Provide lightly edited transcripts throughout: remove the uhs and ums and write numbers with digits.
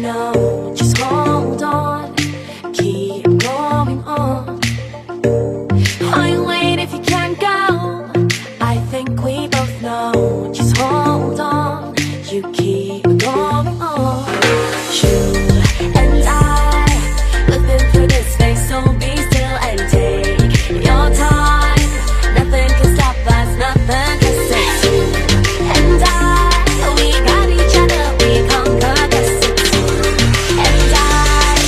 know, just hold on, keep going on. Why wait if you can't go? I think we both know, just hold on, you keep going on. You and I, we've been through this phase, so be still and take your time. Nothing can stop us, nothing can set you and I, we got each other, we conquer this. And I,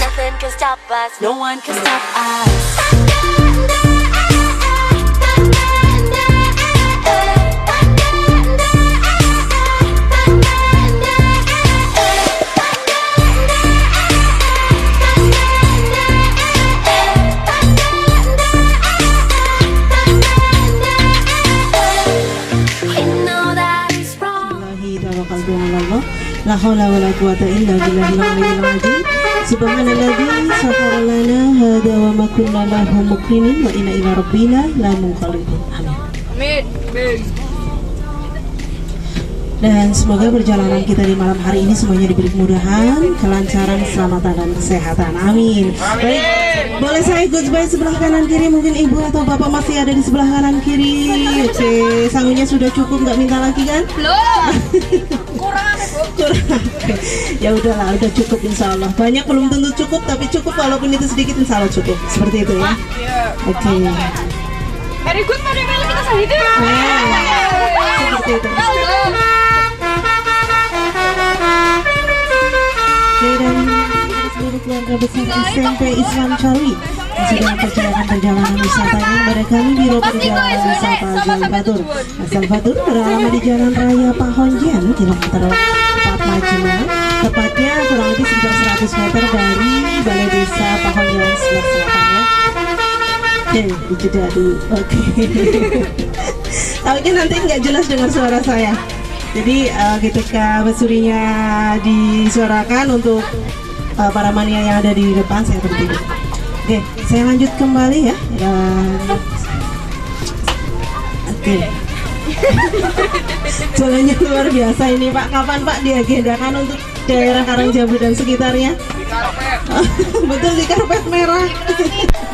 nothing can stop us, no one can stop us. La haula wa la quwata illa billahil aliyyil azim. Subhanalladzi sakhkhara lana hadza wa ma kunna lahu muqrinin wa inna ila rabbina lamunqalibun. Amin. Amin. Dan semoga perjalanan kita di malam hari ini semuanya diberi kemudahan, kelancaran, keselamatan, dan kesehatan. Amin. Baik, boleh saya ikut sebelah sebelah kanan kiri? Mungkin ibu atau bapak masih ada di sebelah kanan kiri. Oke, sangunya sudah cukup, nggak minta lagi kan? Belum. Kurang. Ya udahlah, udah cukup insya Allah. Banyak belum tentu cukup, tapi cukup walaupun itu sedikit insya Allah cukup. Seperti itu ya. Oke. Very good, mari kita sahidi. Seperti itu. Dan seluruh keluarga besar SMP Islam Carwi yang sedang perjalanan wisatanya kepada kami Biro Perjalanan Wisata Salvatur. Salvatur beralamat di Jalan Raya Pahonjen, kilometer 4 Majima, tepatnya kurang lebih sekitar 100 meter dari Balai Desa Pahonjen sebelah selatan ya. Oke, dijeda dulu. Oke. Tahunya nanti nggak jelas dengar suara saya. Jadi ketika basurinya disuarakan untuk para mania yang ada di depan saya berhenti. Oke, saya lanjut kembali ya. Oke. Jalannya luar biasa ini Pak. Kapan Pak diagendakan untuk daerah Karangjabu dan sekitarnya? Betul, di karpet merah.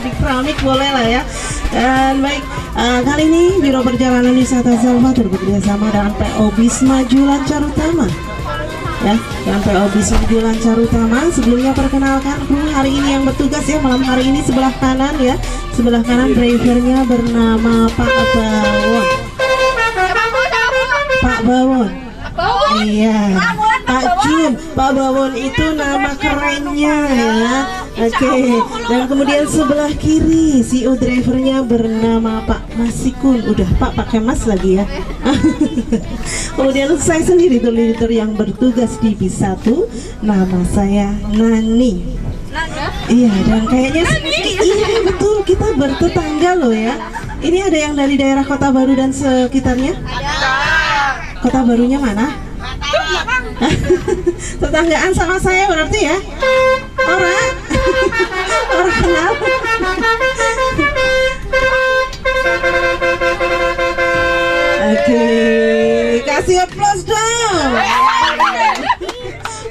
Di keramik boleh lah ya. Dan baik, kali ini Biro Perjalanan Wisata Salvatur bekerjasama dengan PO Bisma Lancar Utama ya, dengan PO Bisma Lancar Utama. Sebelumnya perkenalkan kru hari ini yang bertugas ya malam hari ini. Sebelah kanan ya, sebelah kanan drivernya bernama Pak Bawon. Pak Bawon. Iya, Pak Jun. Pak Bawon itu nama kerennya ya. Oke, dan kemudian sebelah kiri CEO drivernya bernama Pak Masikun. Udah Pak pakai mas lagi ya. Kemudian saya sendiri tuh leader yang bertugas di bis 1. Nama saya Nani. Iya, dan kayaknya iya betul, kita bertetangga loh ya. Ini ada yang dari daerah Kota Baru dan sekitarnya? Kota Barunya mana? Tetanggaan sama saya berarti ya? Orang kenal. Oke, kasih aplaus dong.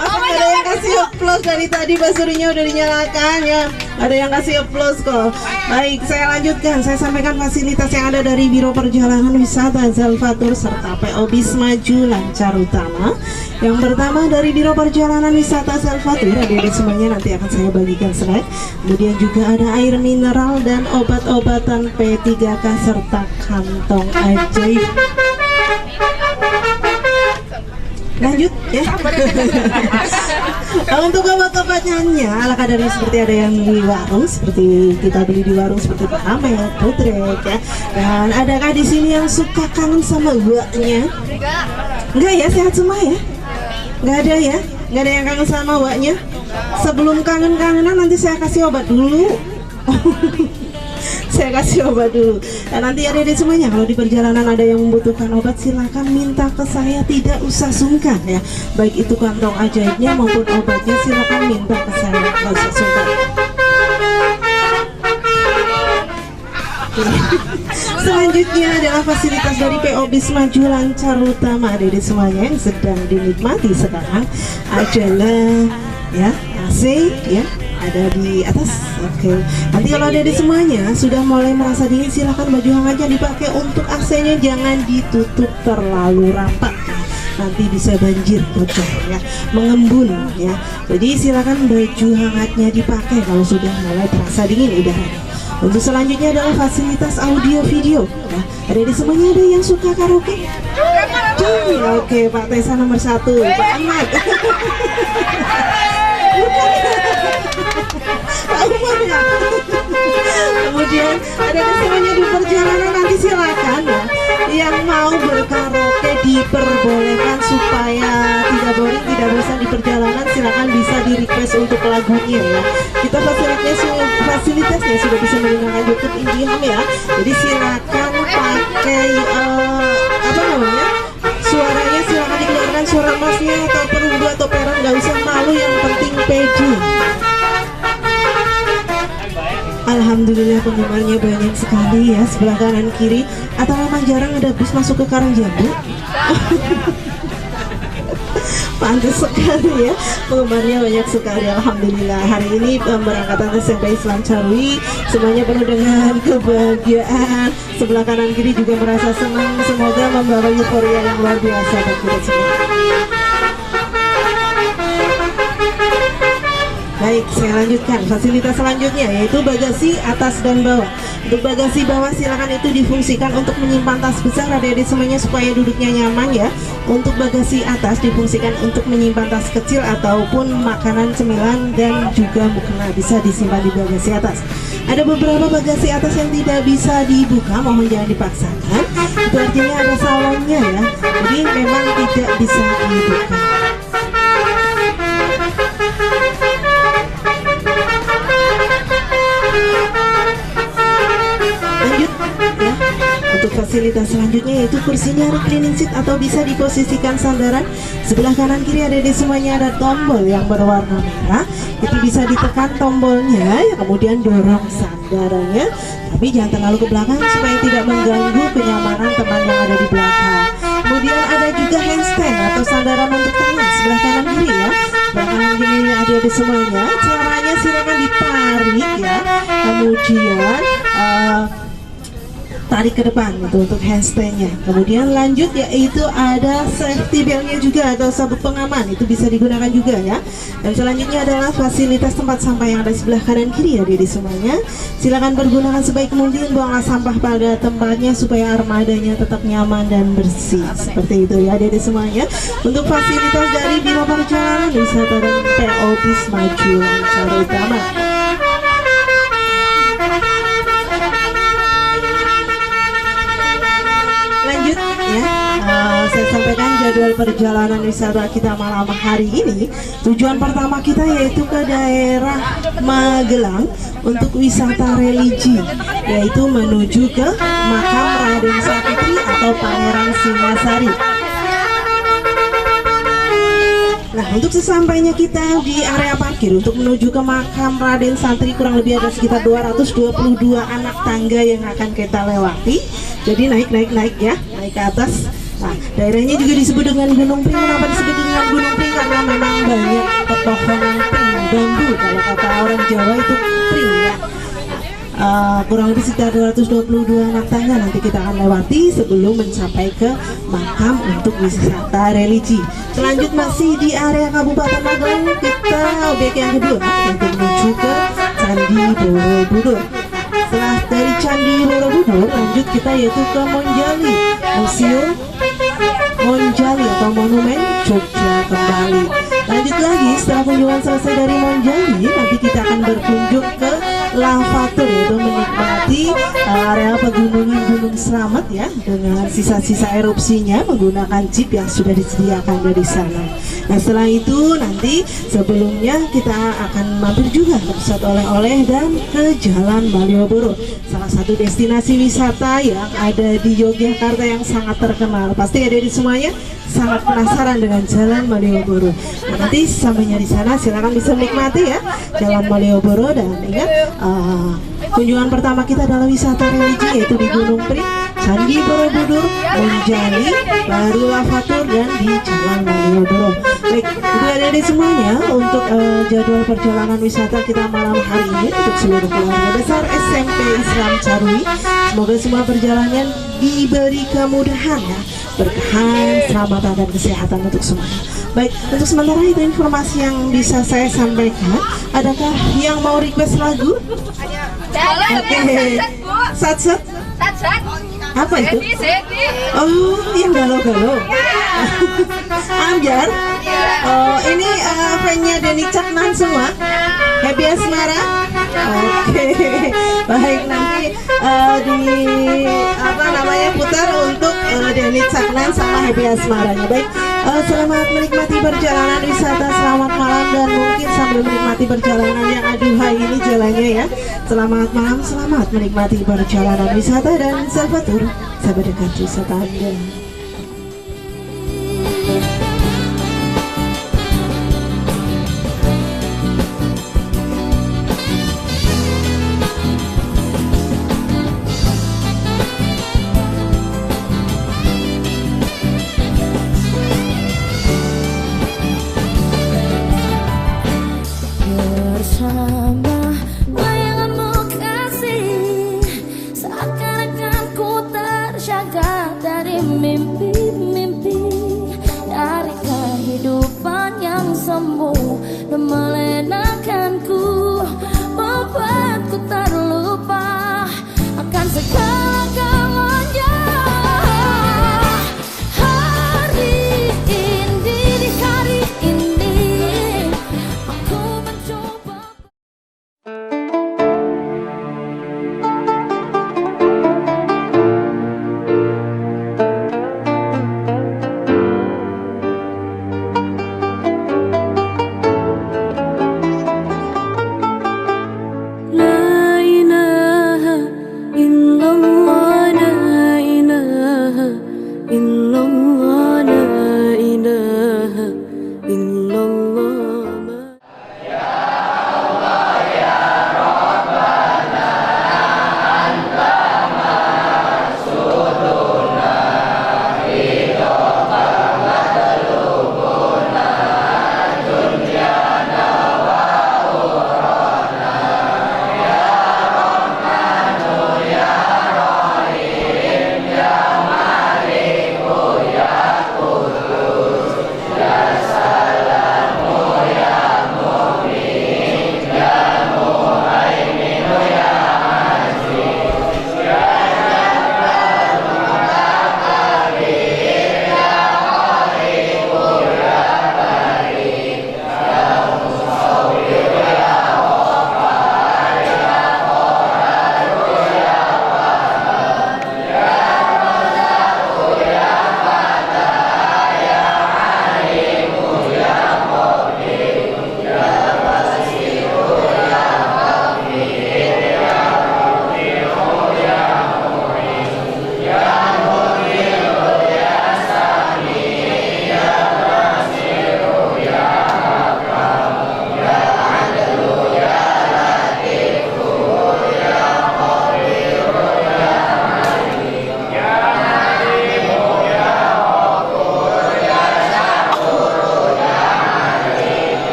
Masa ada yang kasih aplaus dari tadi, basurinya udah dinyalakan ya. Ada yang kasih aplaus kok. Baik, saya lanjutkan. Saya sampaikan fasilitas yang ada dari Biro Perjalanan Wisata Salvatur serta PO Bisma Lancar Utama. Yang pertama dari Biro Perjalanan Wisata Salvatur, adik-adik semuanya nanti akan saya bagikan slide. Kemudian juga ada air mineral dan obat-obatan P3K serta kantong ajaib. Lanjut ya. Untuk obat-obatannya ala kadarnya seperti ada yang di warung, seperti kita beli di warung seperti Pak Amet, Putrek ya. Dan adakah di sini yang suka kangen sama guanya? Enggak ya, sehat semua ya? Enggak ada ya? Enggak ada yang kangen sama guanya? Sebelum kangen-kangenan nanti saya kasih obat dulu. Saya kasih obat dulu. Dan nanti adik-adik semuanya kalau di perjalanan ada yang membutuhkan obat, silakan minta ke saya, tidak usah sungkan ya. Baik itu kantong ajaibnya maupun obatnya, silakan minta ke saya, nggak usah sungkan. Oke. Selanjutnya adalah fasilitas dari PO Bis Maju Lancar Utama. Adik-adik semuanya yang sedang dinikmati sekarang adalah ya AC ya, ada di atas. Oke. Nanti kalau adik-adik semuanya sudah mulai merasa dingin, silakan baju hangatnya dipakai. Untuk AC-nya jangan ditutup terlalu rapat, nanti bisa banjir bocor ya, mengembun ya. Jadi silakan baju hangatnya dipakai kalau sudah mulai terasa dingin udaranya. Untuk selanjutnya adalah fasilitas audio video ya. Adik-adik semuanya ada yang suka karaoke? Oke, Pak Tesa nomor 1, Pak Ahmad. Pak Umar ya. Kemudian ada semuanya di perjalanan, nanti silakan ya, yang mau berkaraoke diperbolehkan supaya tidak boring, tidak bosan di perjalanan. Silakan bisa di request untuk lagunya ya. Kita fasilitasnya sudah bisa menggunakan YouTube IndiHome ya. Jadi silakan pakai apa namanya, suaranya silakan dikeluarkan suara emasnya atau perunggu atau peran, nggak usah malu, yang penting pede. Alhamdulillah penggemarnya banyak sekali ya, sebelah kanan kiri. Atau memang jarang ada bus masuk ke Karangjambu? Pantas sekali ya, penggemarnya banyak sekali. Alhamdulillah hari ini pemberangkatan SMP Islam Carwi semuanya penuh dengan kebahagiaan. Sebelah kanan kiri juga merasa senang. Semoga membawa euforia yang luar biasa bagi kita semua. Baik, saya lanjutkan fasilitas selanjutnya, yaitu bagasi atas dan bawah. Untuk bagasi bawah silakan itu difungsikan untuk menyimpan tas besar adik-adik semuanya supaya duduknya nyaman ya. Untuk bagasi atas difungsikan untuk menyimpan tas kecil ataupun makanan cemilan dan juga mukena, bisa disimpan di bagasi atas. Ada beberapa bagasi atas yang tidak bisa dibuka, mohon jangan dipaksakan. Itu artinya ada salonnya ya, jadi memang tidak bisa dibuka. Untuk fasilitas selanjutnya yaitu kursinya reclining seat atau bisa diposisikan sandaran. Sebelah kanan kiri adik-adik semuanya ada tombol yang berwarna merah. Itu bisa ditekan tombolnya ya, kemudian dorong sandarannya. Tapi jangan terlalu ke belakang supaya tidak mengganggu kenyamanan teman yang ada di belakang. Kemudian ada juga handstand atau sandaran untuk tangan sebelah kanan kiri ya. Sebelah kanan kiri adik-adik semuanya, caranya silakan ditarik ya. Kemudian tarik ke depan gitu untuk handstandnya. Kemudian lanjut yaitu ada safety beltnya juga atau sabuk pengaman, itu bisa digunakan juga ya. Dan selanjutnya adalah fasilitas tempat sampah yang ada di sebelah kanan kiri ya di semuanya. Silakan pergunakan sebaik mungkin, buanglah sampah pada tempatnya supaya armadanya tetap nyaman dan bersih. Seperti itu ya di semuanya. Untuk fasilitas dari Biro Perjalanan Wisata dan PO Bis Maju Lancar Utama. Lanjut ya, saya sampaikan jadwal perjalanan wisata kita malam hari ini. Tujuan pertama kita yaitu ke daerah Magelang untuk wisata religi, yaitu menuju ke makam Raden Sapitri atau Pangeran Singasari. Nah, untuk sesampainya kita di area parkir untuk menuju ke makam Raden Santri, kurang lebih ada sekitar 222 anak tangga yang akan kita lewati. Jadi naik ya, naik ke atas. Nah, daerahnya juga disebut dengan Gunung Pring. Kenapa disebut dengan Gunung Pring? Karena memang banyak pepohonan pring, bambu. Kalau kata orang Jawa itu pring ya. Kurang lebih sekitar 222 anak tangga nanti kita akan lewati sebelum mencapai ke makam untuk wisata religi. Selanjut masih di area Kabupaten Magelang, kita objek yang kedua yaitu menuju ke Candi Borobudur. Setelah dari Candi Borobudur lanjut kita yaitu ke Monjali, Museum Monjali atau Monumen Jogja kembali. Lanjut lagi setelah kunjungan selesai dari Monjali, nanti kita akan berkunjung ke Lavatur, yaitu menikmati area pegunungan Gunung Slamet ya, dengan sisa-sisa erupsinya menggunakan jeep yang sudah disediakan dari sana. Nah, setelah itu nanti sebelumnya kita akan mampir juga ke pusat oleh-oleh dan ke Jalan Malioboro, salah satu destinasi wisata yang ada di Yogyakarta yang sangat terkenal. Pasti ada di semuanya sangat penasaran dengan Jalan Malioboro. Nah, nanti sampainya di sana silakan bisa menikmati ya Jalan Malioboro, dan ingat kunjungan pertama kita adalah wisata religi, yaitu di Gunung Pring, Candi Borobudur, Monjali, baru Lavatur, dan di Jalan Malioboro. Baik, untuk adik-adik semuanya, untuk jadwal perjalanan wisata kita malam hari ini untuk seluruh keluarga besar SMP Islam Carui, semoga semua perjalanan diberi kemudahan ya, berkahan, keselamatan dan kesehatan untuk semuanya. Baik, untuk sementara itu informasi yang bisa saya sampaikan. Adakah yang mau request lagu? Oke, Sat-sat. Apa itu? Oh, yang galau-galau. Amjar. Oh, ini fan-nya Denny Caknan semua. Happy Asmara. Oke, baik, nanti putar untuk Denny Caknan sama Happy Asmaranya. Baik, selamat menikmati perjalanan wisata, selamat malam, dan mungkin sambil menikmati perjalanan yang aduhai ini jalannya ya. Selamat malam, selamat menikmati perjalanan wisata dan Salvatur, sahabat dekat wisata Anda. Bersama bayanganmu kasih, seakan-akan ku terjaga dari mimpi.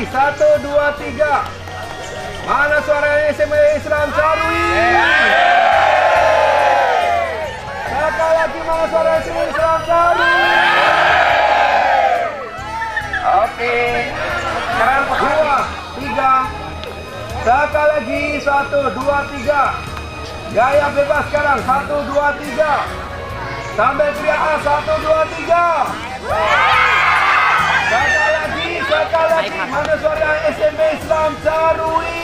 1, 2, 3. Mana suara SMA Islam Sarwi? Sekali lagi, mana suara SMA Islam Sarwi? Oke. Sekarang 2, 3. Sekali lagi, 1, 2, 3. Gaya bebas sekarang, 1, 2, 3. Sambil teriak A, 1, 2, 3. Sekali lagi, mana suara SMP Islam Sarwi?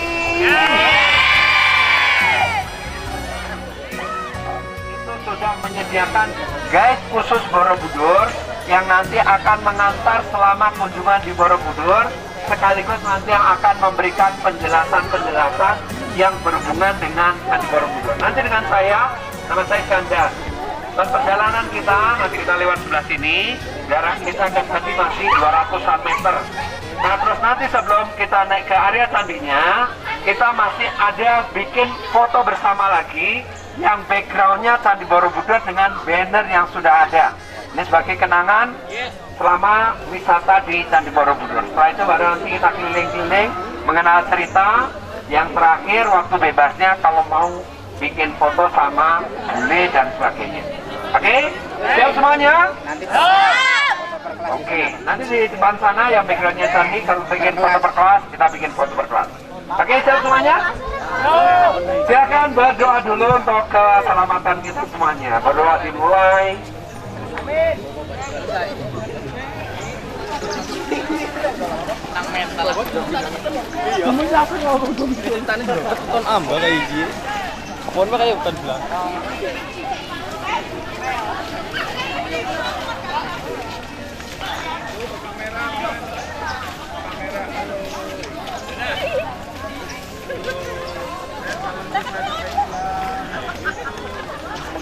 Itu sudah menyediakan guide khusus Borobudur yang nanti akan mengantar selama kunjungan di Borobudur, sekaligus nanti yang akan memberikan penjelasan-penjelasan yang berhubungan dengan Candi Borobudur. Nanti dengan saya, nama saya Ganda. Dan perjalanan kita, nanti kita lewat sebelah sini, jarak kita ke candi masih 200 meter. Nah, terus nanti sebelum kita naik ke area candinya, kita masih ada bikin foto bersama lagi yang backgroundnya Candi Borobudur dengan banner yang sudah ada. Ini sebagai kenangan selama wisata di Candi Borobudur. Setelah itu baru nanti kita keliling-keliling mengenal cerita. Yang terakhir waktu bebasnya kalau mau bikin foto sama bule dan sebagainya. Oke? Siap semuanya? Oke, nanti di depan sana yang backgroundnya candi, kalau bikin foto per kelas, kita bikin foto per kelas. Oke, siap semuanya? Silakan berdoa dulu untuk keselamatan kita semuanya. Berdoa dimulai. Amin.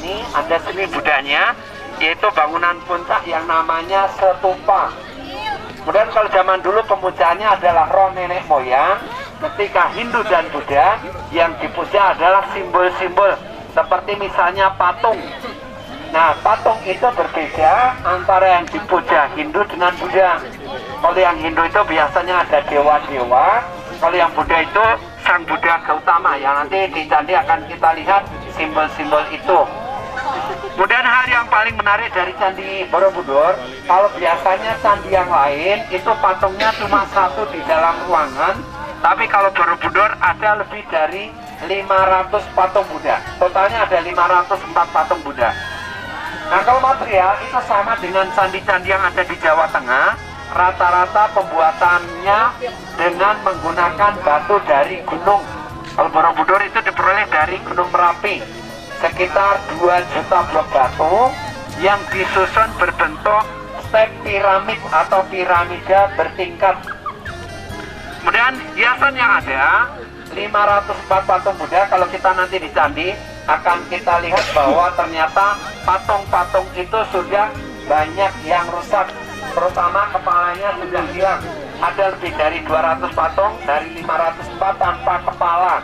Ini ada seni budaya, yaitu bangunan puncak yang namanya stupa. Kemudian kalau zaman dulu pemujaannya adalah roh nenek moyang, ketika Hindu dan Buddha yang dipuja adalah simbol-simbol seperti misalnya patung. Nah, patung itu berbeda antara yang dipuja Hindu dengan Buddha. Kalau yang Hindu itu biasanya ada dewa-dewa, kalau yang Buddha itu Sang Buddha Gautama, yang nanti di candi akan kita lihat simbol-simbol itu. Kemudian hal yang paling menarik dari Candi Borobudur, kalau biasanya candi yang lain itu patungnya cuma satu di dalam ruangan, tapi kalau Borobudur ada lebih dari 500 patung Buddha. Totalnya ada 504 patung Buddha. Nah, kalau material itu sama dengan candi-candi yang ada di Jawa Tengah, rata-rata pembuatannya dengan menggunakan batu dari gunung. Kalau Borobudur itu diperoleh dari Gunung Merapi, sekitar 2 juta blok batu yang disusun berbentuk step piramid atau piramida bertingkat. Kemudian hiasan yang ada 504 patung Buddha. Kalau kita nanti di candi akan kita lihat bahwa ternyata patung-patung itu sudah banyak yang rusak, terutama kepalanya sudah hilang. Ada lebih dari 200 patung, dari 504 tanpa kepala.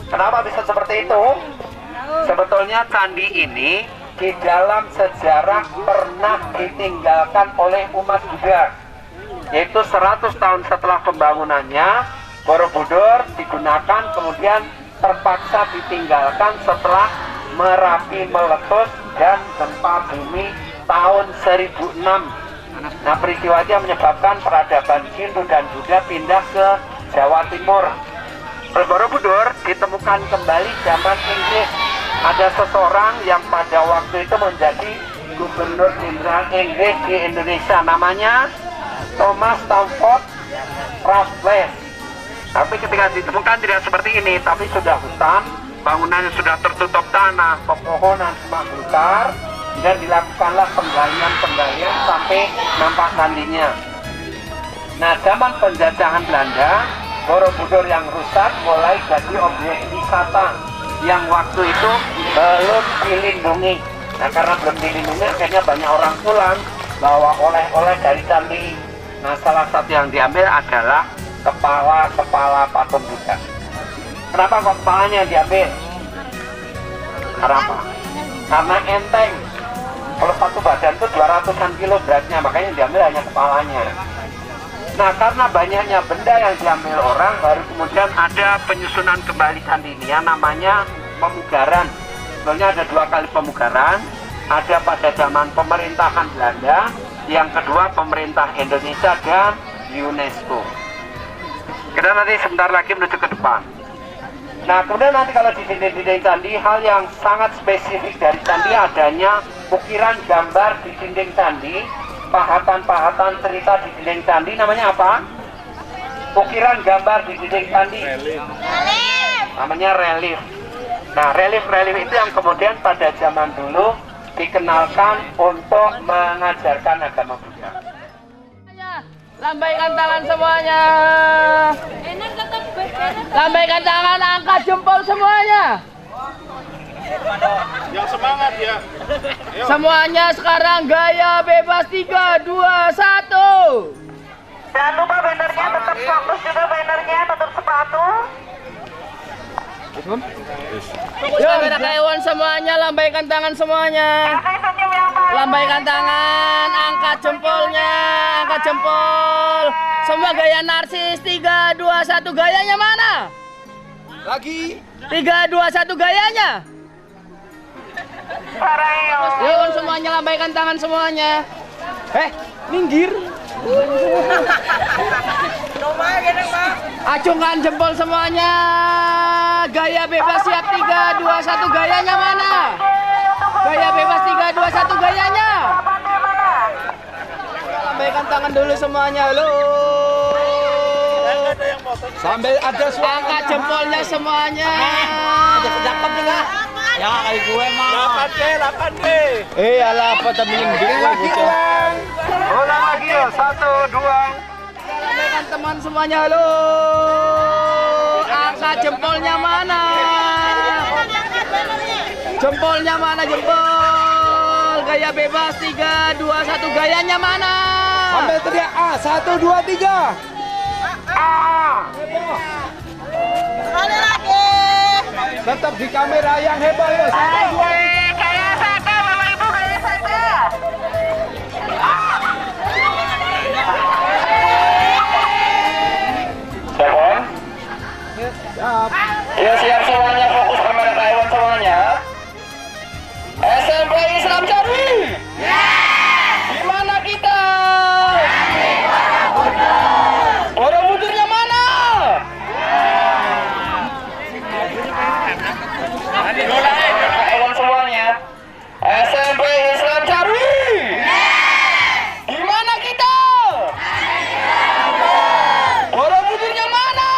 Kenapa bisa seperti itu? Sebetulnya candi ini di dalam sejarah pernah ditinggalkan oleh umat Buddha, yaitu 100 tahun setelah pembangunannya Borobudur digunakan, kemudian terpaksa ditinggalkan setelah Merapi meletus dan gempa bumi tahun 1006. Nah, peristiwa itu menyebabkan peradaban Hindu dan Buddha pindah ke Jawa Timur. Borobudur ditemukan kembali zaman Inggris. Ada seseorang yang pada waktu itu menjadi Gubernur Jenderal Inggris di Indonesia, namanya Thomas Stamford Raffles. Tapi ketika ditemukan tidak seperti ini, tapi sudah hutan, bangunannya sudah tertutup tanah, pepohonan semua besar, dan dilakukanlah penggalian-penggalian sampai nampak candinya. Nah, zaman penjajahan Belanda, Borobudur yang rusak mulai jadi objek wisata yang waktu itu belum dilindungi. Nah, karena belum dilindungi, akhirnya banyak orang pulang bawa oleh-oleh dari candi. Nah, salah satu yang diambil adalah kepala patung Buddha. Kenapa kok kepalanya yang diambil? Karena apa? Karena enteng. Kalau satu badan itu 200-an kilo beratnya, makanya diambil hanya kepalanya. Nah, karena banyaknya benda yang diambil orang, baru kemudian ada penyusunan kembali candi ini yang namanya pemugaran. Sebenarnya ada 2 kali pemugaran, ada pada zaman pemerintahan Belanda, yang kedua pemerintah Indonesia dan UNESCO. Kita nanti sebentar lagi menuju ke depan. Nah, kemudian nanti kalau di dinding-dinding candi, hal yang sangat spesifik dari candi adanya ukiran gambar di dinding candi, pahatan-pahatan cerita di dinding candi. Namanya apa? Ukiran gambar di dinding candi. Namanya relief. Nah, relief-relief itu yang kemudian pada zaman dulu dikenalkan untuk mengajarkan agama Buddha. Lambaikan tangan semuanya. Lambaikan tangan, angkat jempol semuanya. Yang semangat ya. Semuanya sekarang gaya bebas 3, 2, 1. Jangan lupa bannernya tetap fokus juga, bannernya tutup sepatu. Yuk, karyawan semuanya, lambaikan tangan semuanya. Lambaikan tangan, angkat jempolnya, angkat jempol. Semua gaya narsis, 3, 2, 1, gayanya mana? Lagi. 3, 2, 1, gayanya. Yuk, semuanya lambaikan tangan semuanya. Minggir. Acungkan jempol semuanya. Gaya bebas siap 3, 2, 1, gayanya mana? Gaya bebas 3, 2, 1, gayanya. Lambaikan tangan dulu semuanya. Halo. Sambil ada suara. Angkat jempolnya semuanya. Ada pejabat juga. Ya kali gue mah. 8D. Alah apa tapi Lagi ulang. Ulang lagi yuk, 1, 2. Lambaikan teman semuanya. Halo. Angkat jempolnya mana? Jempolnya mana, jempol? Gaya bebas 3, 2, 1, gayanya mana? Sambil teriak A, 1, 2, 3. Sekali lagi. Tetap di kamera yang heboh ya. 1, 2, 3. Gaya saja, Bapak Ibu, gaya saja. Siap, Siap. ya siap semuanya, fokus kamera karyawan semuanya. SMP Islam Cari. Di mana kita? Borobudurnya mana? Karyawan semuanya. SMP Islam Cari. Di mana kita? Borobudurnya mana?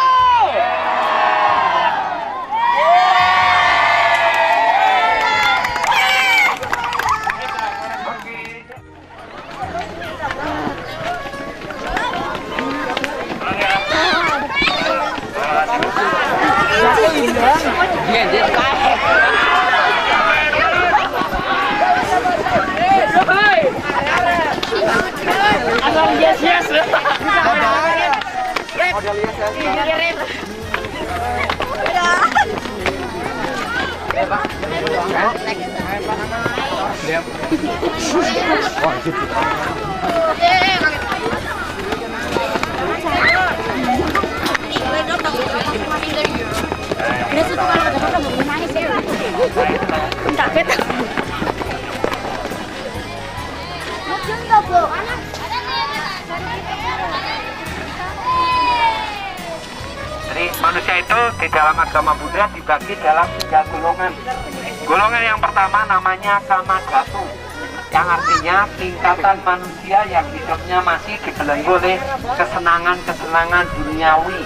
Jadi manusia itu di dalam agama Buddha dibagi dalam 3 golongan. Golongan yang pertama namanya Kamagatu, yang artinya tingkatan manusia yang hidupnya masih dibelenggu oleh kesenangan-kesenangan duniawi.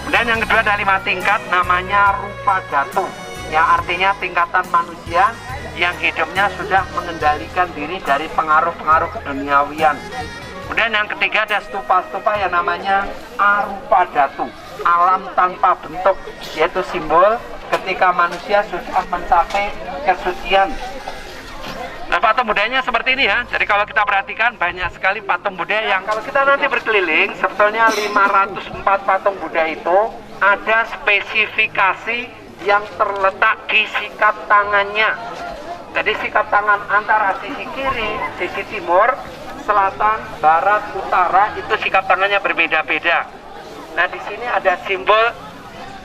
Kemudian yang kedua ada 5 tingkat namanya Rupagatu, yang artinya tingkatan manusia yang hidupnya sudah mengendalikan diri dari pengaruh-pengaruh keduniawian. Kemudian yang ketiga ada stupa-stupa yang namanya Arupadatu, alam tanpa bentuk, yaitu simbol ketika manusia sudah mencapai kesucian. Nah, patung Budanya seperti ini ya. Jadi kalau kita perhatikan banyak sekali patung Buddha yang kalau kita nanti berkeliling, sebetulnya 504 patung Buddha itu ada spesifikasi yang terletak di sikap tangannya. Jadi sikap tangan antara sisi kiri, sisi timur, selatan, barat, utara itu sikap tangannya berbeda-beda. Nah, di sini ada simbol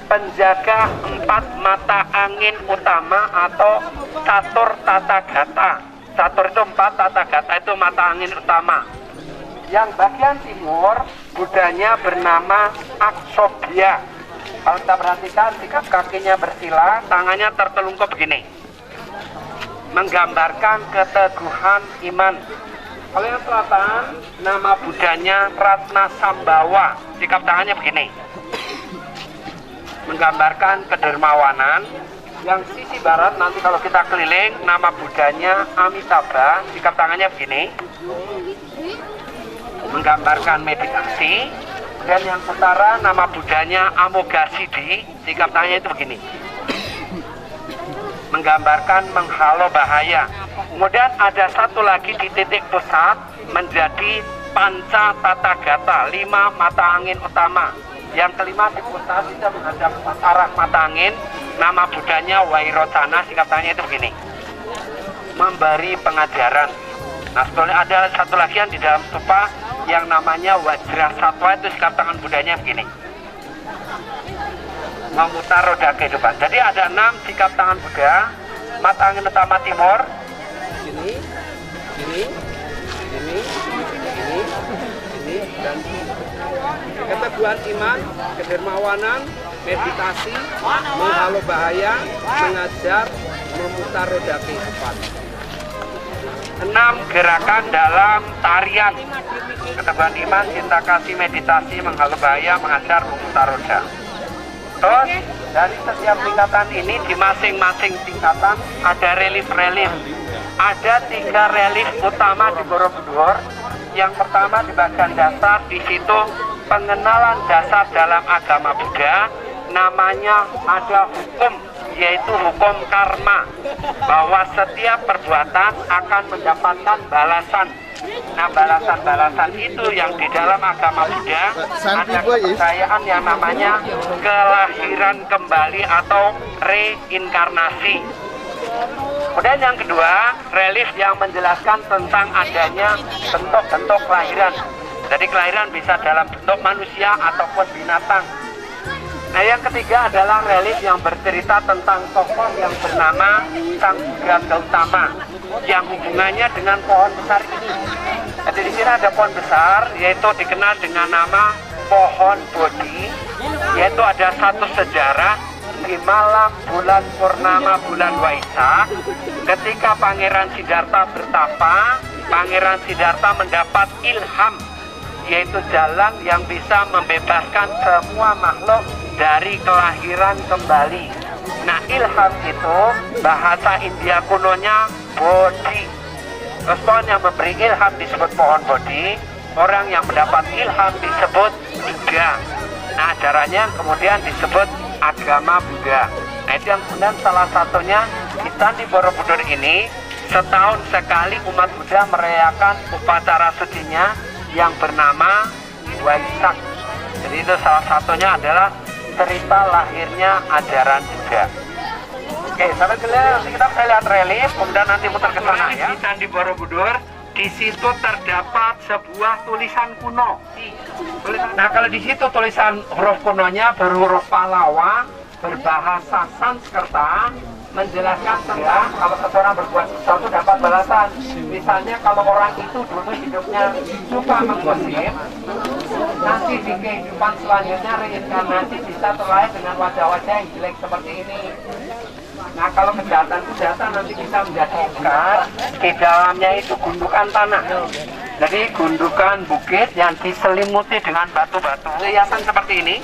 penjaga 4 mata angin utama atau catur tata gata. Catur itu 4, tata gata itu mata angin utama. Yang bagian timur Budanya bernama Aksobia. Kalau kita perhatikan sikap kakinya bersila, tangannya tertelungkup begini, menggambarkan keteguhan iman. Kalau yang selatan, nama Budanya Ratna Sambawa, sikap tangannya begini, menggambarkan kedermawanan. Yang sisi barat nanti kalau kita keliling, nama Budanya Amitabha, sikap tangannya begini, menggambarkan meditasi. Dan yang utara nama Budanya Amoghasiddhi, sikap tangannya itu begini, menggambarkan menghalau bahaya. Kemudian ada satu lagi di titik pusat menjadi Panca Tathagata, 5 mata angin utama. Yang kelima di pusat bisa menghadap arah mata angin, nama Budanya Wairocana, sikap tangannya itu begini, memberi pengajaran. Nah, sebetulnya ada satu lagi yang di dalam stupa yang namanya Wajra Satwa, itu sikap tangan Budanya begini, memutar roda kehidupan. Jadi ada 6 sikap tangan Buddha. Mata angin utama timur, ini, dan keteguhan iman, kedermawanan, meditasi, menghalau bahaya, mengajar, memutar roda kehidupan. 6 gerakan dalam tarian: keteguhan iman, cinta kasih, meditasi, menghalau bahaya, mengajar, memutar roda. Terus dari setiap tingkatan ini, di masing-masing tingkatan ada relief-relief. Ada 3 relief utama di Borobudur. Yang pertama di bagian dasar, di situ pengenalan dasar dalam agama Buddha. Namanya ada hukum, yaitu hukum karma, bahwa setiap perbuatan akan mendapatkan balasan. Nah, balasan-balasan itu yang di dalam agama Buddha ada kepercayaan yang namanya kelahiran kembali atau reinkarnasi. Kemudian yang kedua, relief yang menjelaskan tentang adanya bentuk-bentuk kelahiran. Jadi kelahiran bisa dalam bentuk manusia ataupun binatang. Nah, yang ketiga adalah relief yang bercerita tentang tokoh yang bernama Sang Buddha Gautama, yang hubungannya dengan pohon besar ini. Jadi di sini ada pohon besar, yaitu dikenal dengan nama pohon Bodhi. Yaitu ada satu sejarah di malam bulan purnama bulan Waisak, ketika Pangeran Siddhartha bertapa, Pangeran Siddhartha mendapat ilham, yaitu jalan yang bisa membebaskan semua makhluk dari kelahiran kembali. Nah, ilham itu bahasa India kunonya Bodhi. Terus pohon yang memberi ilham disebut pohon Bodhi. Orang yang mendapat ilham disebut Buddha. Nah, ajarannya kemudian disebut agama Buddha. Nah, itu yang kemudian salah satunya di Candi Borobudur ini, setahun sekali umat Buddha merayakan upacara sucinya yang bernama Waisak. Jadi itu salah satunya adalah cerita lahirnya ajaran Buddha. Oke, sampai kita bisa lihat relief, kemudian nanti muter ke sana ya. Di Candi Borobudur, di situ terdapat sebuah tulisan kuno. Nah, kalau di situ tulisan huruf kunonya berhuruf Pallawa, berbahasa Sanskerta, menjelaskan tentang kalau seseorang berbuat sesuatu dapat balasan. Misalnya kalau orang itu dulu hidupnya suka menggosip, nanti di kehidupan selanjutnya reinkarnasi bisa terlahir dengan wajah-wajah yang jelek seperti ini. Nah, kalau kejahatan nanti bisa menjadi ukar, di dalamnya itu gundukan tanah. Jadi gundukan bukit yang diselimuti dengan batu-batu hiasan seperti ini.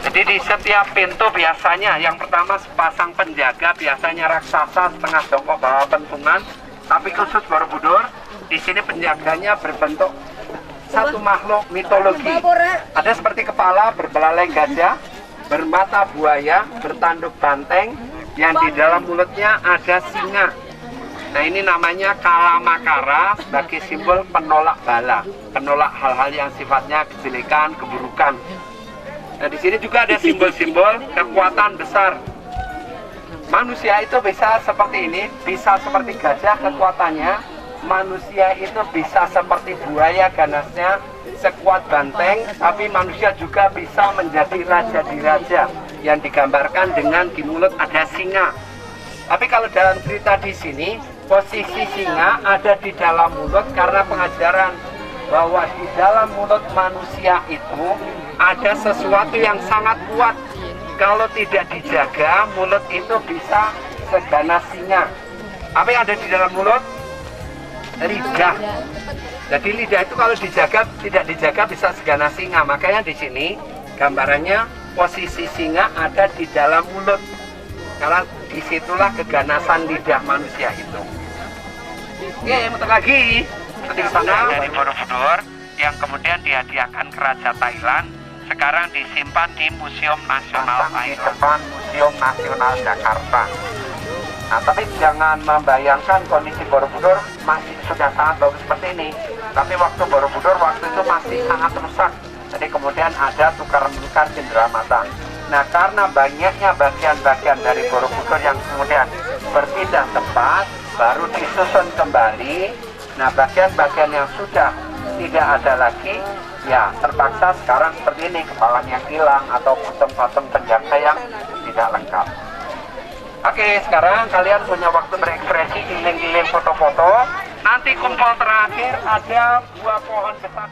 Jadi di setiap pintu biasanya yang pertama sepasang penjaga, biasanya raksasa setengah jongkok bawa pentungan. Tapi khusus Borobudur, di sini penjaganya berbentuk satu makhluk mitologi. Ada seperti kepala berbelalai gajah, bermata buaya, bertanduk banteng, yang di dalam mulutnya ada singa. Nah, ini namanya Kalamakara sebagai simbol penolak bala, penolak hal-hal yang sifatnya kejelekan, keburukan. Nah, di sini juga ada simbol-simbol kekuatan besar. Manusia itu bisa seperti ini, bisa seperti gajah kekuatannya, manusia itu bisa seperti buaya ganasnya, sekuat banteng, tapi manusia juga bisa menjadi raja di raja yang digambarkan dengan di mulut ada singa. Tapi kalau dalam cerita di sini, posisi singa ada di dalam mulut karena pengajaran bahwa di dalam mulut manusia itu ada sesuatu yang sangat kuat. Kalau tidak dijaga, mulut itu bisa seganas singa. Apa yang ada di dalam mulut? Lidah. Jadi lidah itu kalau dijaga, tidak dijaga bisa seganas singa. Makanya di sini gambarannya posisi singa ada di dalam mulut. Karena disitulah keganasan lidah manusia itu. Oke, muter lagi. Seperti sana dari Borobudur yang kemudian dihadiahkan ke Raja Thailand. Sekarang disimpan di Museum Nasional Thailand. Di depan Museum Nasional Jakarta. Nah, tapi jangan membayangkan kondisi Borobudur masih sudah sangat bagus seperti ini. Tapi waktu Borobudur waktu itu masih sangat rusak. Jadi kemudian ada tukar-menukar cenderamata. Nah, karena banyaknya bagian-bagian dari Borobudur yang kemudian berpindah tempat, baru disusun kembali. Nah, bagian-bagian yang sudah tidak ada lagi, ya terpaksa sekarang seperti ini, kepalanya hilang atau patung-patung penjaga yang tidak lengkap. Oke, sekarang kalian punya waktu berekspresi, giling-giling foto-foto. Nanti kumpul terakhir ada buah pohon besar.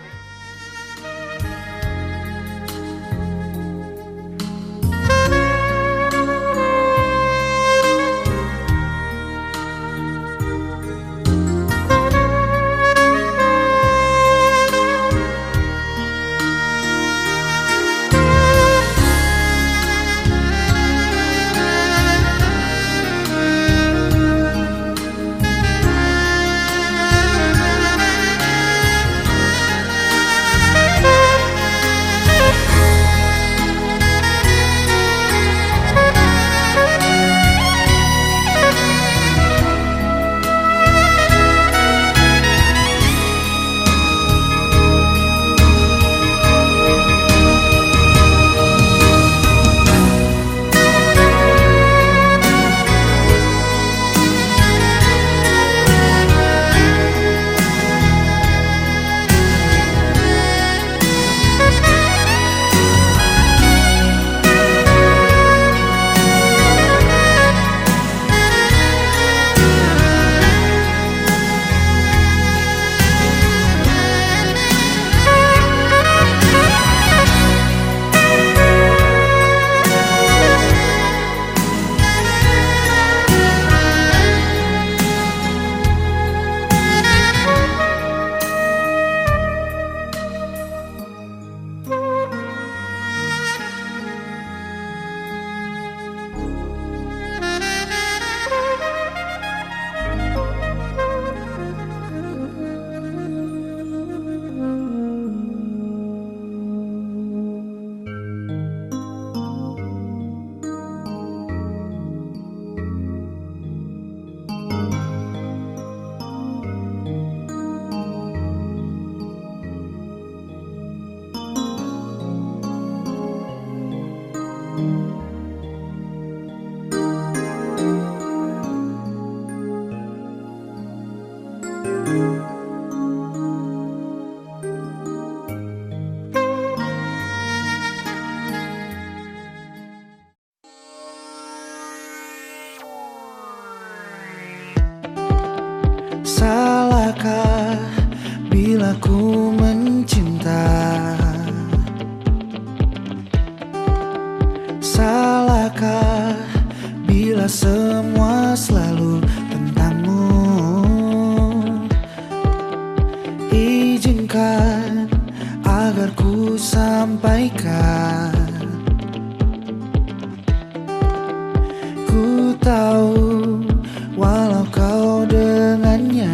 Salahkah bila ku mencinta? Salahkah bila semua selalu tentangmu? Izinkan agar ku sampaikan. Ku tahu walau kau dengannya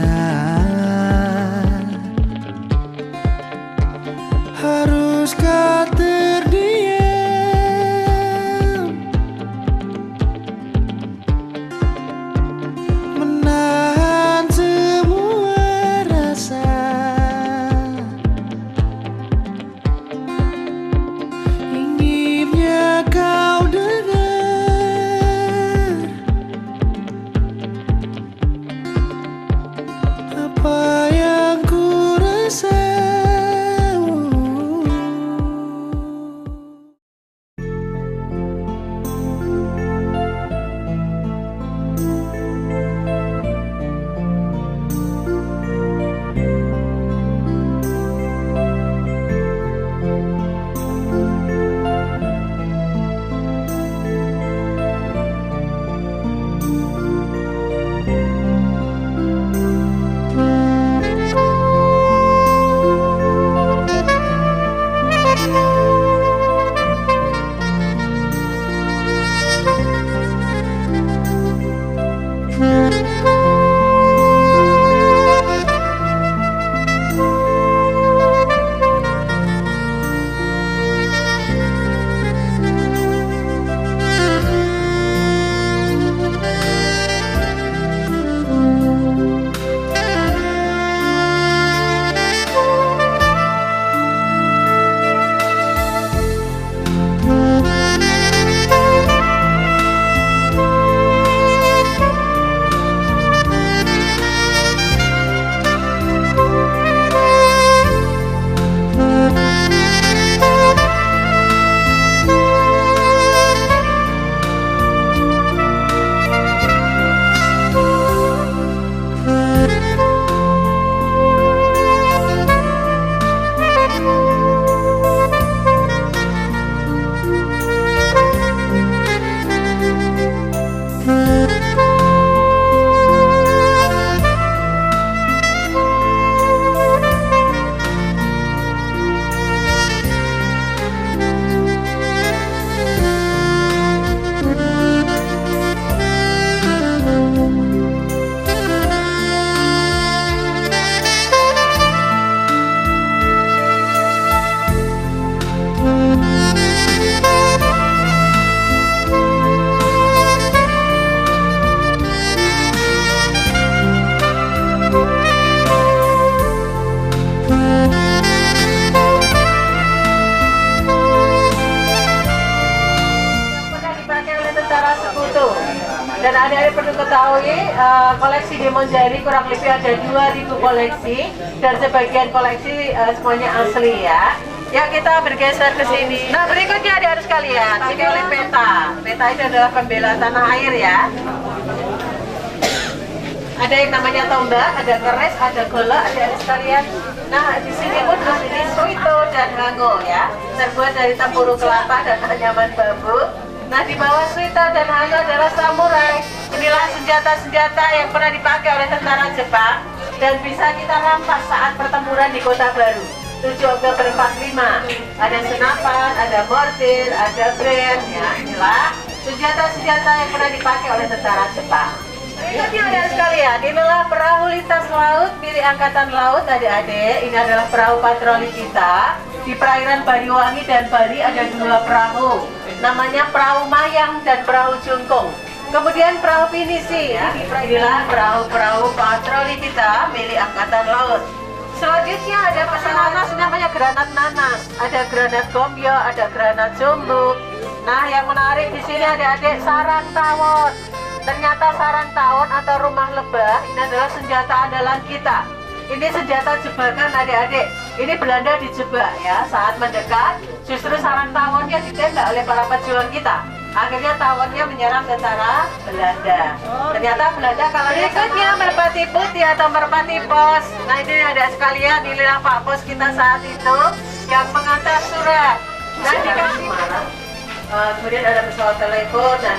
ketahui koleksi di Monjari kurang lebih ada 2.000 koleksi dan sebagian koleksi semuanya asli ya. Ya kita bergeser ke sini. Nah berikutnya adik-adik sekalian, ini oleh peta. Peta itu adalah pembela tanah air ya. Ada yang namanya tombak, ada keris, ada golok, adik-adik sekalian. Nah di sini pun ini suito dan hango ya, terbuat dari tempuru kelapa dan anyaman bambu. Nah di bawah suito dan hango adalah samurai. Inilah senjata-senjata yang pernah dipakai oleh tentara Jepang dan bisa kita rampas saat pertempuran di Kota Baru 7 Oktober 45. Ada senapan, ada mortir, ada brand ya. Inilah senjata-senjata yang pernah dipakai oleh tentara Jepang. Berikutnya adik-adik sekalian, inilah perahu lintas laut milik Angkatan Laut adik-adik. Ini adalah perahu patroli kita. Di perairan Banyuwangi dan Bali ada 2 perahu. Namanya perahu Mayang dan perahu Jungkung. Kemudian perahu Pinisi ya. Inilah perahu-perahu patroli kita milik Angkatan Laut. Selanjutnya ada pesan nanas, namanya granat nanas. Ada granat gombyo, ada granat jumbo. Nah yang menarik di sini adik-adik sarang tawon. Ternyata sarang tawon atau rumah lebah ini adalah senjata andalan kita. Ini senjata jebakan adik-adik. Ini Belanda dijebak ya, saat mendekat justru sarang tawonnya ditembak oleh para pejuang kita. Akhirnya tawonnya menyerang tentara Belanda. Ternyata Belanda kalau berikutnya merpati putih atau merpati pos. Nah ini ada sekalian, inilah Pak Pos kita saat itu yang mengantar surat. Nah dikasih kemudian ada pesawat telepon dan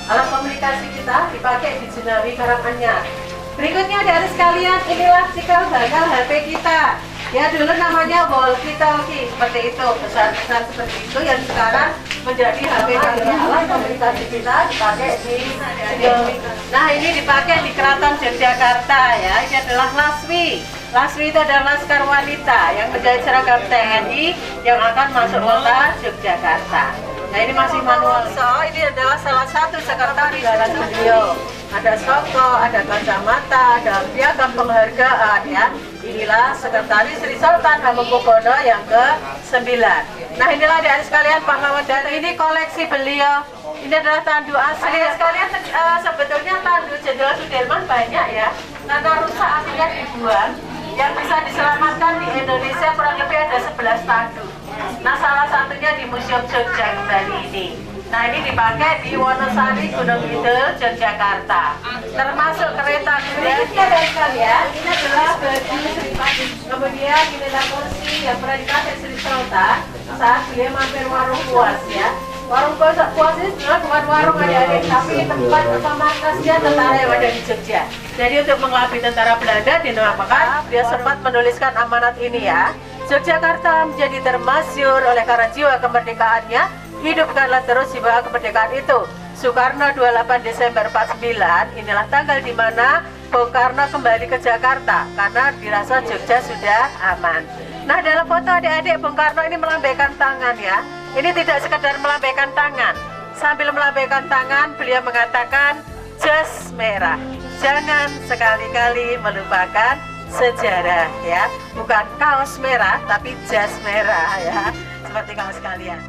alat komunikasi kita dipakai di Jenawi Karanganyar. Berikutnya ada sekalian, inilah cikal bakal HP kita. Ya dulu namanya walkie-talkie seperti itu, besar-besar seperti itu yang sekarang menjadi HP kita. Alat komunikasi kita dipakai di Jenawi. Nah ini dipakai di Keraton Yogyakarta ya. Ini adalah Laswi. Laswi itu adalah laskar wanita yang menjadi seragam TNI yang akan masuk kota Yogyakarta. Nah ini masih manual. Ini adalah salah satu sekretaris dalam beliau. Ada soko, ada kacamata, ada piagam penghargaan ya. Inilah sekretaris Sri Sultan Hamengkubuwono yang ke-9. Nah inilah adik-adik sekalian pahlawan data. Ini koleksi beliau. Ini adalah tandu asli. Adik sekalian sebetulnya tandu Jenderal Sudirman banyak ya. Karena rusak akhirnya dibuang. Yang bisa diselamatkan di Indonesia kurang lebih ada 11 tandu. Nah salah satunya di Museum Jogja Bali ini. Nah ini dipakai di Wonosari Gunung Kidul Yogyakarta. Termasuk kereta berikutnya dari sekalian. Ini adalah baju Sri Pati. Kemudian inilah kursi yang pernah dipakai Sri Sultan saat beliau mampir warung puas ya. Warung puas ini sebenarnya bukan warung adik-adik, tapi tempat pemarkasnya tentara yang ada di Jogja. Jadi untuk mengelabui tentara Belanda dinamakan, dia sempat menuliskan amanat ini ya. Yogyakarta menjadi termasyhur oleh karena jiwa kemerdekaannya. Hidupkanlah terus jiwa kemerdekaan itu. Soekarno 28 Desember 49, inilah tanggal di mana Bung Karno kembali ke Jakarta karena dirasa Jogja sudah aman. Nah dalam foto adik-adik Bung Karno ini melambaikan tangan ya. Ini tidak sekedar melambaikan tangan. Sambil melambaikan tangan beliau mengatakan jas merah. Jangan sekali-kali melupakan sejarah ya. Bukan kaos merah tapi jas merah ya. Seperti kaos kalian.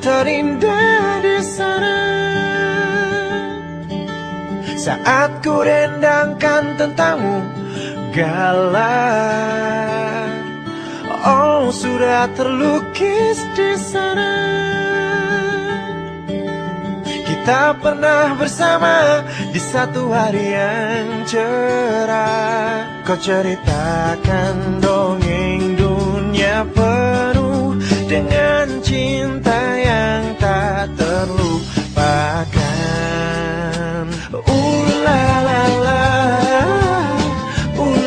terindah di sana. Saat ku rendangkan tentangmu, galah, oh sudah terlukis di sana. Kita pernah bersama di satu hari yang cerah. Kau ceritakan dongeng dunia penuh dengan cinta yang tak terlupakan. La la la,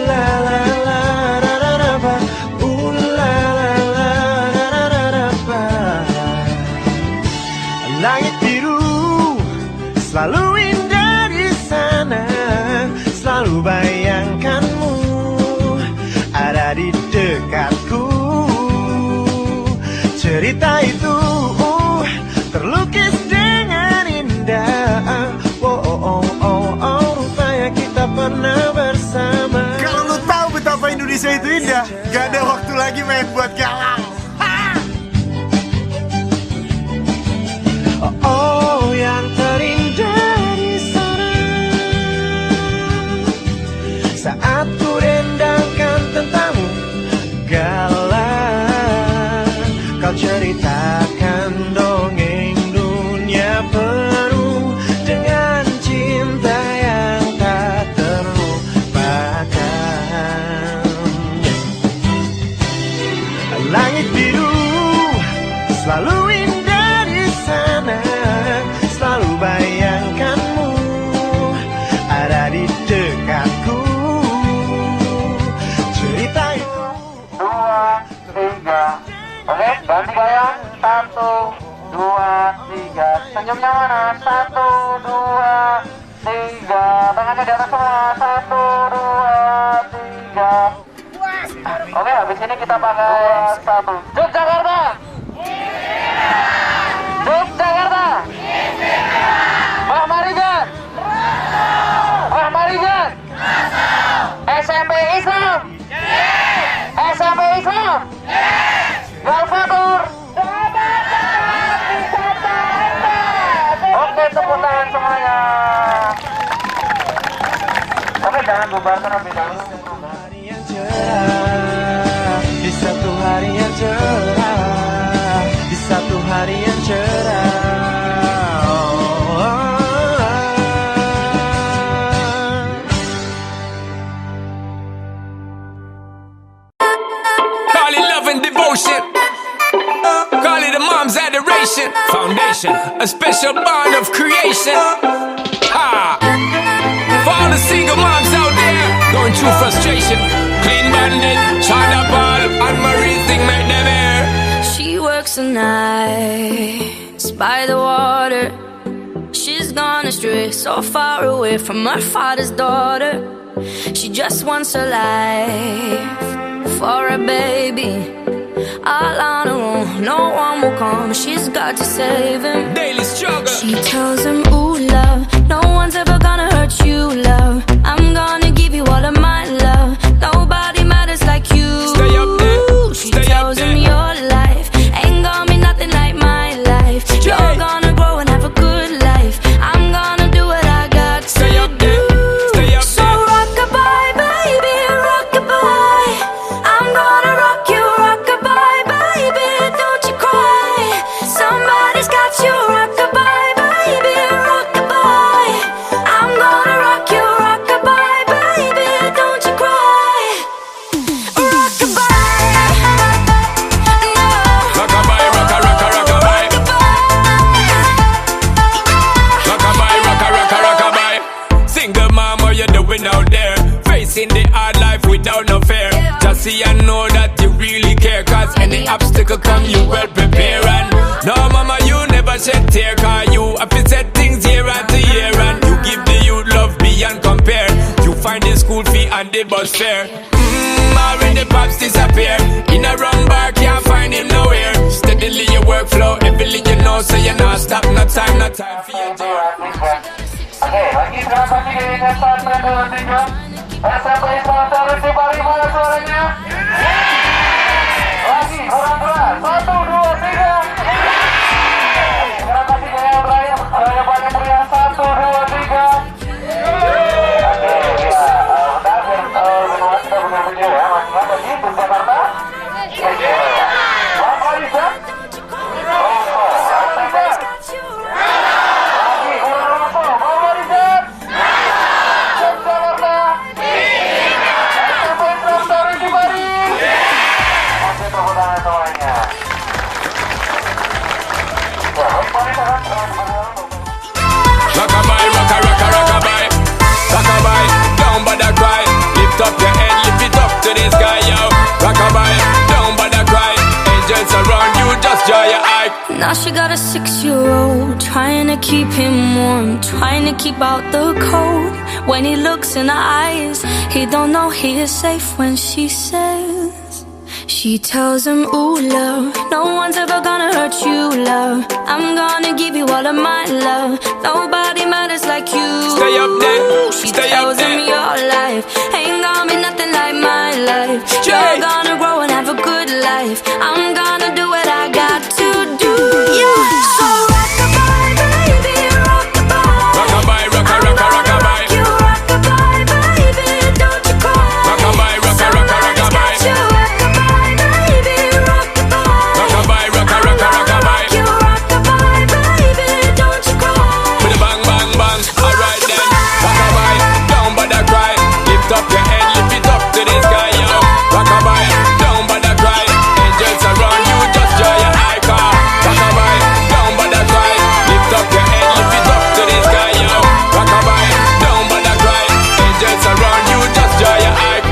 la la la, ra ra ra ba, la la la, ra ra ra ba. Langit biru selalu indah di sana, selalu bayangkanmu ada di dekatku. Cerita itu terlukis dengan indah. Oh, oh, oh, oh, oh, rupanya kita pernah bersama. Kalau lu tahu betapa Indonesia itu indah, gak ada waktu lagi main buat galau. Oh, oh, yang terindah di sana. Saat ku rendangkan tentangmu, galah, kau ceritakan dongeng dunia penuh dengan cinta yang tak terlupakan. Langit biru selalu indah di sana, selalu bayangkanmu ada di dekatku. Cerita itu 2, 3. Oke, ganti gaya. 1, 2, 3. Senyumnya mana? 1, 2, 3. Tangannya di atas semua. 1, 2, 3. Oke, habis ini kita pakai 1. Yogyakarta. Yogyakarta. Pak Marijan. Pak Marijan. SMP Islam. SMP Islam. Galvatur. Oke, tepuk tangan semuanya. Oke, jangan bubarkan lebih dahulu. yang cerah, di satu hari yang cerah, di satu hari yang cerah. Oh, Call it love and devotion. Call it a mom's adoration. Foundation, a special bond of creation. Ha! For all the single moms out there going through frustration. Clean Bandit, China Paul, and Marie thing make them air. She works the nights by the water. She's gone astray, so far away from her father's daughter. She just wants a life for a baby. All on her own, no one will come. She's got to save him. Daily struggle. She tells him, ooh, love, no one's ever gonna hurt you, love. I'm gonna give you all of my love. Nobody matters like you. Stay up there. She Stay up tells him there. your life ain't gonna be nothing like my life. You're gonna grow and have a good life. I'm gonna do what I got to Stay up do. there. Stay up So there. rock-a-bye, baby, rock-a-bye. I'm gonna rock you, rock-a-bye, baby, don't you cry. Somebody's got you, rock-a-bye, baby, rock-a-bye. I'm gonna rock you, rock-a-bye, baby, don't you cry. Rock-a-bye, no. Rockabye, rocka, rocka, rockabye. Rockabye, rocka, rocka, rockabye. Single mom, what you doing out there? Facing the hard life without no fear. Just see and know that you really care. Cause any obstacle come, you well prepare. And no mama, you never shed tear. Cause you have to set things year after year. And you give the youth love beyond compare. You find the school fee and the bus fare. Already pops disappear. In a run bar, can't find him nowhere. Steadily your workflow, everything you know. So you not stop, no time for your dear. Oke, lagi berapa nih kayaknya 1, 2, 3. SMP Islam terus di Bali, mana suaranya? Lagi, kurang keras. 1, 2, 3. Now she got a 6-year-old, trying to keep him warm, trying to keep out the cold. When he looks in her eyes, he don't know he is safe when she says, she tells him, ooh, love, no one's ever gonna hurt you, love. I'm gonna give you all of my love. Nobody matters like you. Stay up there, She stay tells up there. him your life ain't gonna be nothing like my life. You're gonna grow and have a good life. I'm gonna do what I got to do. Yeah. So rock-a-bye, baby, rock-a-bye. Rock-a-bye, rock-a-rock-a, rock-a-bye. You rock-a-bye, baby, don't you cry. Rock-a-bye, rock-a-rock-a, rock-a-bye. You rock-a-bye, baby, rock-a-bye. Rock-a-bye, rock-a-rock-a, rock-a-bye. You rock-a-bye, baby, don't you cry. With a bang, bang, bang. Alright then. Rock-a-bye, don't bother cry. Lift up your head, lift it up to the sky, yo. Rock-a-bye, don't bother cry. Angels around you, just draw your eye car. Rock-a-bye, don't bother cry. Lift up your head, lift it up to the sky, yo. Rock-a-bye, don't bother cry. Angels around you, just draw your eye.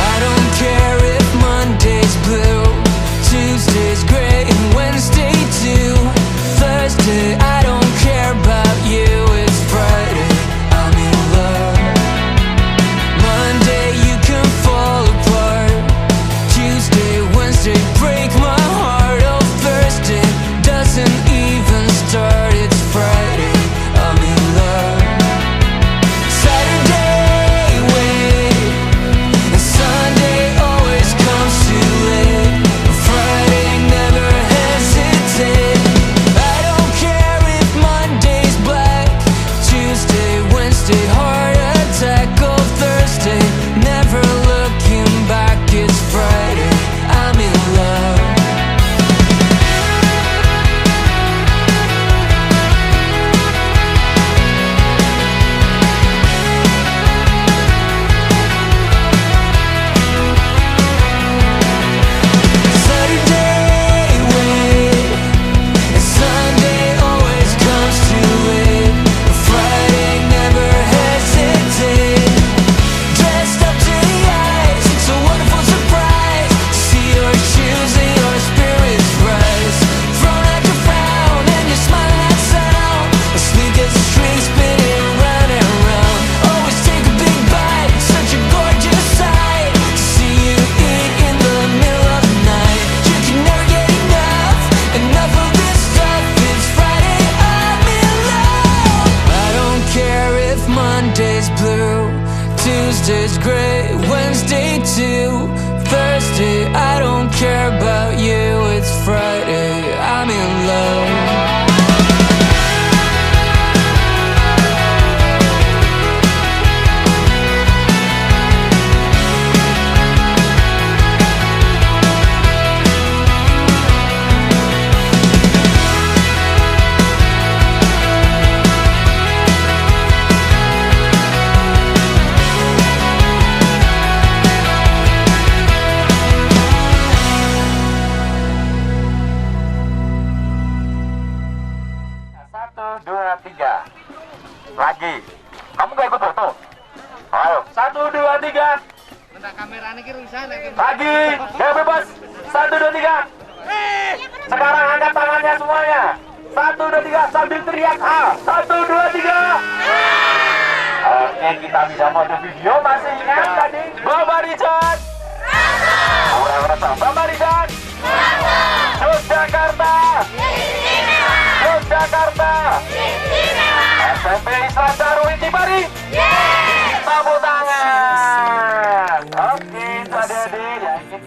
I don't care if Monday's blue, Tuesday's gray, and Wednesday too. Thursday, I don't care about you. It's Friday, I'm in love. Monday, you can fall apart. Tuesday, Wednesday, break my heart. Oh, Thursday doesn't even start. It's Friday, I'm in love. Saturday, wait. And Sunday always comes too late. Friday never hesitate. I don't care if Monday's black. Tuesday, Wednesday, heart attack. Oh, Thursday, never looking back. It's Friday, I'm in love. Saturday, wait. And Sunday always comes too late. Friday never hesitate. Dressed up to the eyes, it's a wonderful surprise to see your shoes and your spirits rise. Frown after frown and you're smiling at sound. As sleek as a string spinning round and round. Always take a big bite, such a gorgeous sight to see you eat in the middle of the night. You can never get enough of this stuff. It's Friday, I'm in love. I don't care if Monday's blue, Tuesday's gray, Wednesday too. Thursday, I don't care about you. It's Friday, I'm in love. Satu, dua, tiga. Lagi. Kamu gak ikut foto? Ayo. 1, 2, 3. Lagi. Gak bebas. 1, 2, 3. Sekarang angkat tangannya semuanya. 1, 2, 3 sambil teriak A. 1, 2, 3. Oke, kita bisa mode video. Masih ingat tadi? Bapak Richard. Bapak Richard. Yogyakarta. Yogyakarta. SMP Islam Darul Cipari. Tepuk tangan. Oke, adik-adik.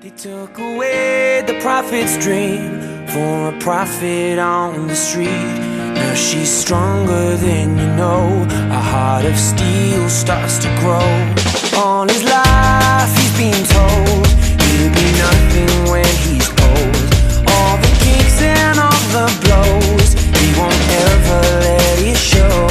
They took away the prophet's dream for a prophet on the street. Now she's stronger than you know. A heart of steel starts to grow. All his life he's been told he'll be nothing when he's old. All the kicks and all the blows, he won't ever let it show.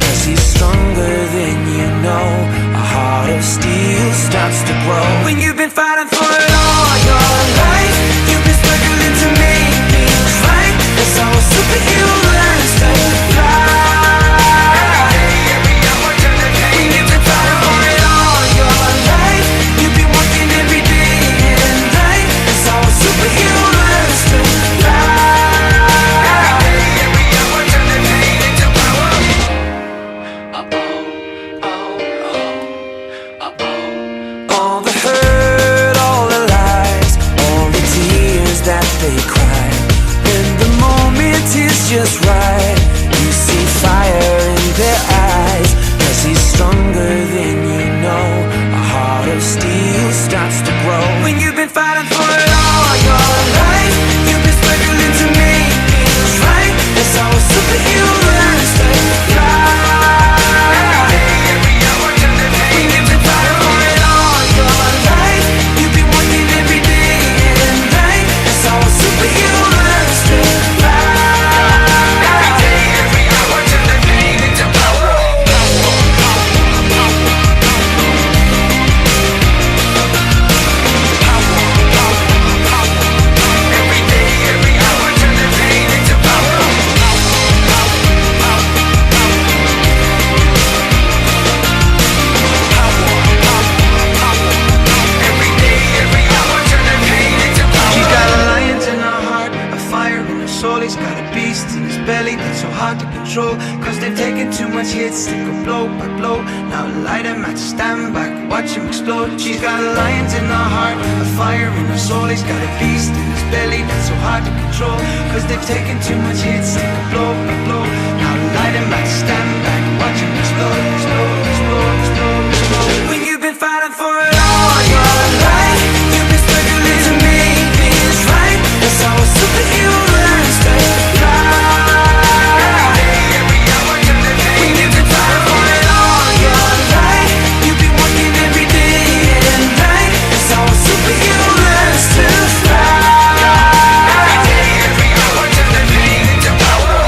Cause he's stronger than you know. A heart of steel starts to grow. When you've been fighting for it all your life, you've been struggling to make things right. That's how a superhero learns to fly. When you've been fighting for it all your life, you've been working every day and night. That's how a superhero learns to fly. All the hurt, all the lies, all the tears that they cry. When the moment is just right, you see fire in their eyes. Cause he's stronger than you know. A heart of steel starts to grow. When you've been fighting for it all your life, you've been struggling to make things right. That's how a superhero learns to fly. When you've been fighting for it all your life, you've been working every day and night. That's how a superhero learns to fly. Every day, every hour, turn the pain into power. Every day, every hour, turn the pain into power. Every day, every hour, turn the pain into power. She's got a lion in her heart, a fire in her soul. He's got a beast in his belly that's so hard to control. Cause they've taken too much hits, they go blow by blow. Now light him at stand back, watch him explode. She's got a lion in her heart, a fire in her soul. He's got a beast in his belly that's so hard to control. Cause they've taken too much hits, they go blow by blow. Now light him at stand back, watch him explode, explode, explode, explode, explode. When you've been fighting for it all your life, you've been struggling to make things right. That's how a superhero learns to fly. When you've been fighting for it all your life, you've been working every day and night. That's how a superhero learns to fly. Every day, every hour, turn the pain into power.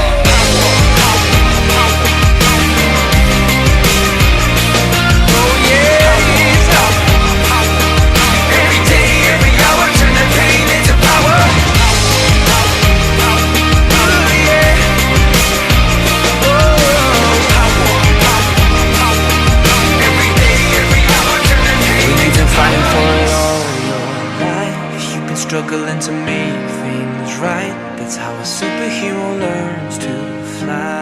Oh yeah, every day, every hour, turn the pain into power. Oh yeah. Every day, every hour, turn the pain When you've into been fighting for power. it all your life, you've been struggling to make things right. That's how a superhero learns to fly.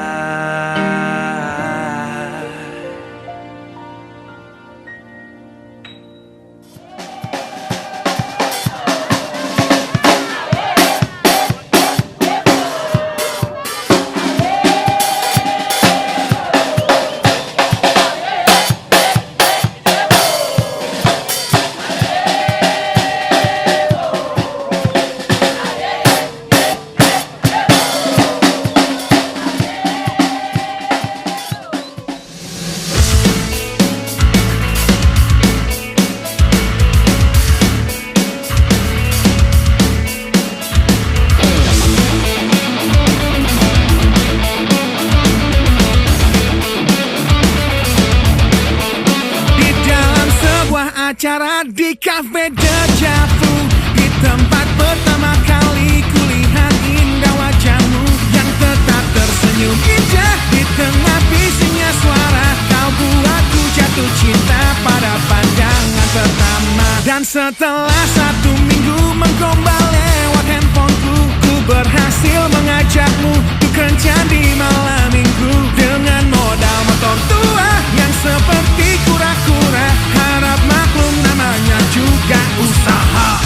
Di dalam sebuah acara di Cafe Deja Vu, di tempat pertama kali kulihat indah wajahmu yang tetap tersenyum indah. Di tengah bisingnya suara, kau buatku jatuh cinta pada pandangan pertama. Dan setelah 1 minggu menggombal lewat handphoneku, ku berhasil mengajakmu untuk kencan di malam minggu. Dengan modal motor tua yang seperti kura-kura, harap maklum namanya juga usaha.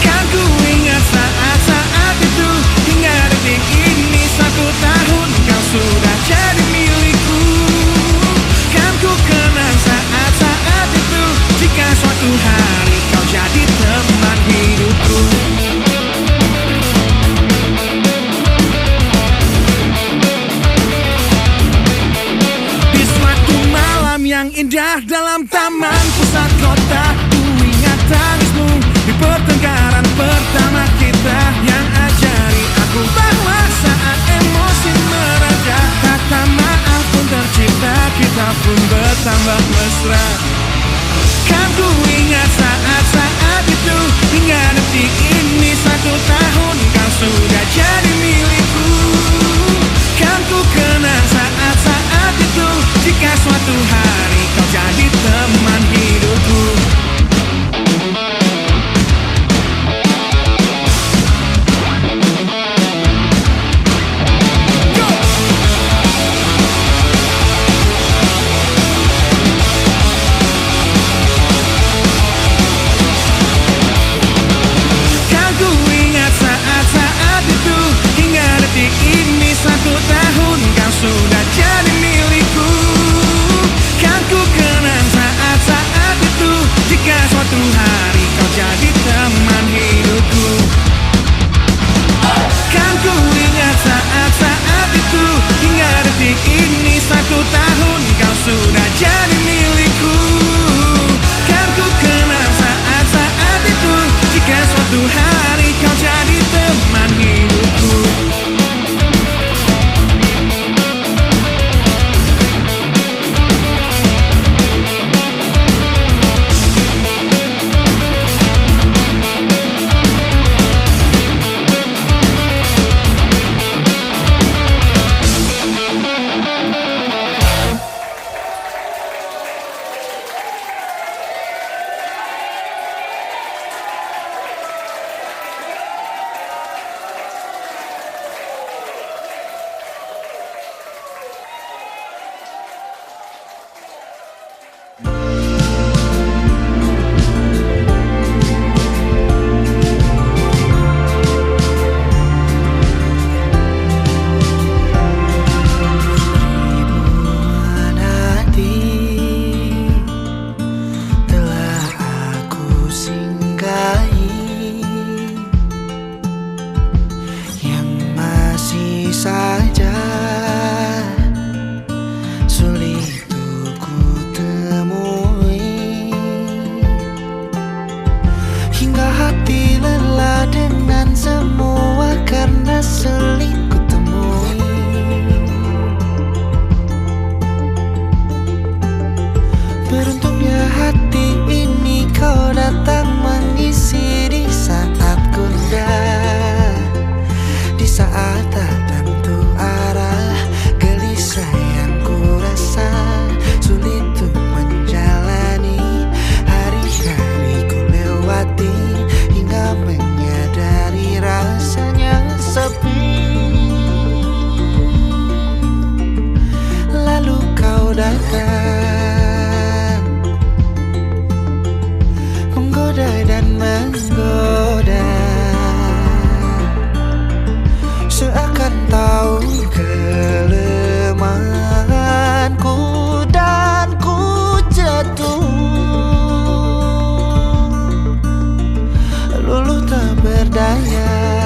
Kan ku ingat saat-saat itu, hingga detik ini 1 tahun kau sudah jadi milikku. Kan ku kenang saat-saat itu, jika suatu hari kau jadi teman hidupku. dalam taman pusat kota. Ku ingat tangismu di pertengkaran pertama kita, yang ajari aku bahwa saat emosi mereda, kata maaf pun tercipta, kita pun bertambah mesra. Kan ku ingat saat-saat itu, hingga detik ini 1 tahun kau sudah jadi milikku. Kan ku kenang saat-saat itu, jika suatu hari kau jadi teman hidupku. Sudah jadi milikku. Kan ku kenang saat-saat itu, jika suatu hari kau jadi teman hidupku. Kan ku ingat saat-saat itu, hingga detik ini 1 tahun kau sudah jadi milikku. Kan ku kenang saat-saat itu, jika suatu hari kau jadi teman hidupku. berdaya.